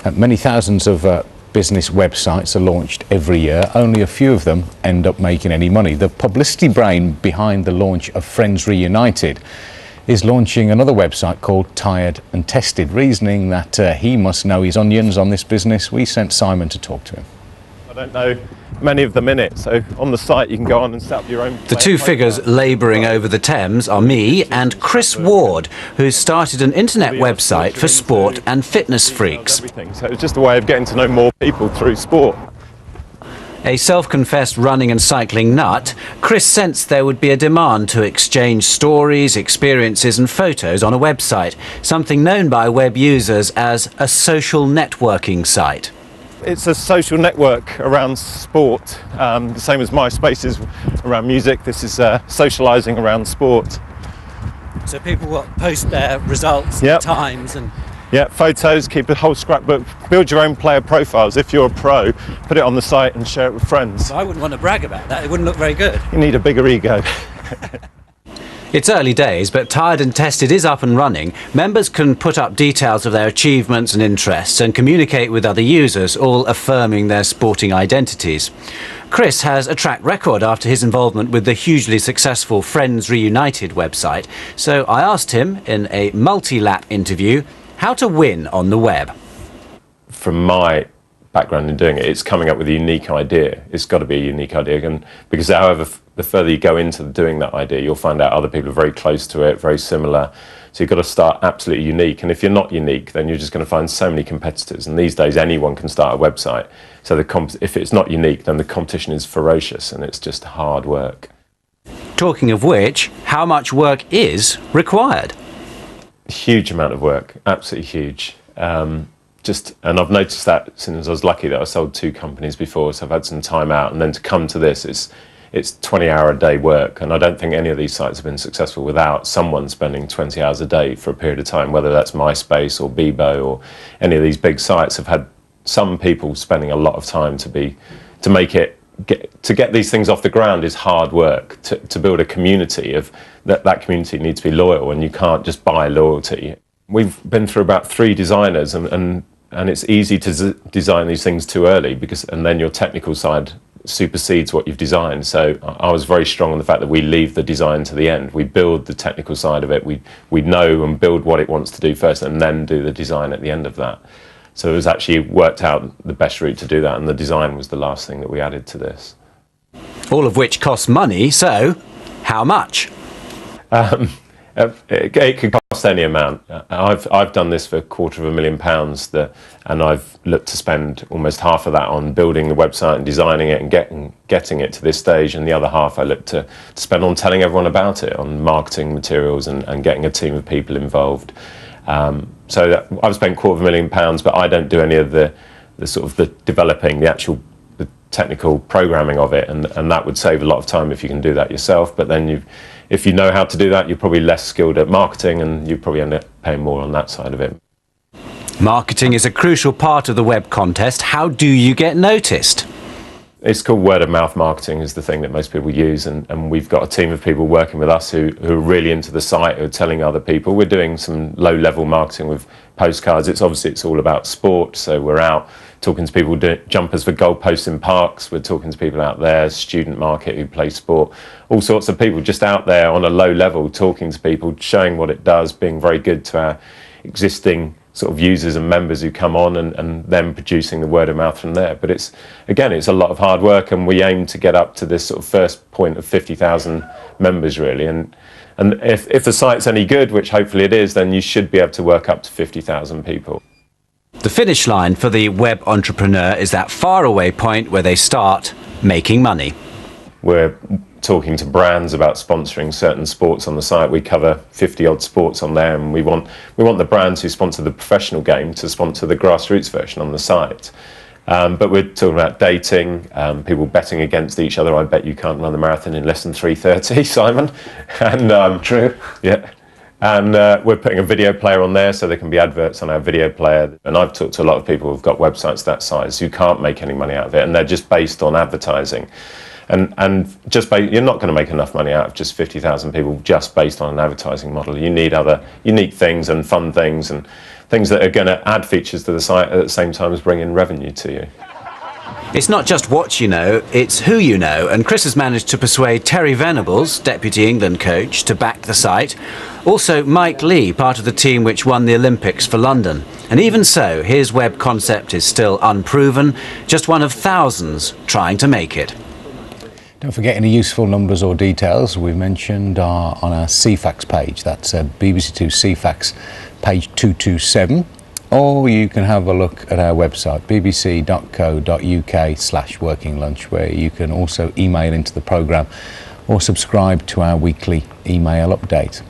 Many thousands of business websites are launched every year. Only a few of them end up making any money. The publicity brain behind the launch of Friends Reunited is launching another website called Tired and Tested, reasoning that he must know his onions on this business. We sent Simon to talk to him. I don't know many of them in it, so on the site you can go on and set up your own. The two figures labouring over the Thames are me and Chris Ward, who's started an internet website for sport and fitness freaks. So it's just a way of getting to know more people through sport. A self-confessed running and cycling nut, Chris sensed there would be a demand to exchange stories, experiences and photos on a website, something known by web users as a social networking site. It's a social network around sport, the same as MySpace is around music. This is socialising around sport. So people will post their results, Yep. times and... Yeah, photos, keep a whole scrapbook, build your own player profiles. If you're a pro, put it on the site and share it with friends. I wouldn't want to brag about that, it wouldn't look very good. You need a bigger ego. It's early days, but Tired and Tested is up and running. Members can put up details of their achievements and interests and communicate with other users, all affirming their sporting identities. Chris has a track record after his involvement with the hugely successful Friends Reunited website, so I asked him in a multi-lap interview how to win on the web. From my background in doing it, it's coming up with a unique idea. It's got to be a unique idea, and because however the further you go into doing that idea, you'll find out other people are very close to it, very similar. So you've got to start absolutely unique, and if you're not unique, then you're just going to find so many competitors. And these days, anyone can start a website. So if it's not unique, then the competition is ferocious, and it's just hard work. Talking of which, how much work is required? Huge amount of work, absolutely huge. And I've noticed that since I was lucky that I sold 2 companies before, so I've had some time out, and then to come to this, it's 20-hour-a-day work, and I don't think any of these sites have been successful without someone spending 20 hours a day for a period of time, whether that's MySpace or Bebo or any of these big sites have had some people spending a lot of time to get these things off the ground is hard work. To build a community of that community needs to be loyal, and you can't just buy loyalty. We've been through about 3 designers, and it's easy to design these things too early and then your technical side supersedes what you've designed. So I was very strong on the fact that we leave the design to the end. We build the technical side of it. We know and build what it wants to do first, and then do the design at the end of that. So it was actually worked out the best route to do that, and the design was the last thing that we added to this. All of which costs money, so how much? It could cost any amount. I've done this for £250,000, and I've looked to spend almost half of that on building the website and designing it and getting it to this stage, and the other half I looked to spend on telling everyone about it, on marketing materials and getting a team of people involved. So I've spent £250,000, but I don't do any of the sort of the developing, the technical programming of it, and that would save a lot of time if you can do that yourself. But then if you know how to do that, you're probably less skilled at marketing, and you probably end up paying more on that side of it. Marketing is a crucial part of the web contest. How do you get noticed? It's called word of mouth marketing is the thing that most people use, and we've got a team of people working with us who are really into the site, who are telling other people. We're doing some low-level marketing with postcards. It's all about sport, so we're out talking to people doing jumpers for goalposts in parks. We're talking to people out there, student market who play sport, all sorts of people just out there on a low level, talking to people, showing what it does, being very good to our existing sort of users and members who come on, and then producing the word of mouth from there. But it's a lot of hard work, and we aim to get up to this sort of first point of 50,000 members really, and if the site's any good, which hopefully it is, then you should be able to work up to 50,000 people. The finish line for the web entrepreneur is that faraway point where they start making money. We're talking to brands about sponsoring certain sports on the site. We cover 50-odd sports on there, and we want the brands who sponsor the professional game to sponsor the grassroots version on the site. But we're talking about dating, people betting against each other. I bet you can't run the marathon in less than 3:30, Simon. And True. Yeah. And we're putting a video player on there, so there can be adverts on our video player. And I've talked to a lot of people who've got websites that size who can't make any money out of it, and they're just based on advertising. And you're not going to make enough money out of just 50,000 people just based on an advertising model. You need other unique things and fun things, and things that are going to add features to the site at the same time as bringing revenue to you. It's not just what you know, it's who you know, and Chris has managed to persuade Terry Venables, Deputy England coach, to back the site. Also Mike Lee, part of the team which won the Olympics for London. And even so, his web concept is still unproven, just one of thousands trying to make it. Don't forget any useful numbers or details we've mentioned are on our CFAX page. That's BBC2 CFAX page 227. Or you can have a look at our website, bbc.co.uk/workinglunch, where you can also email into the programme or subscribe to our weekly email update.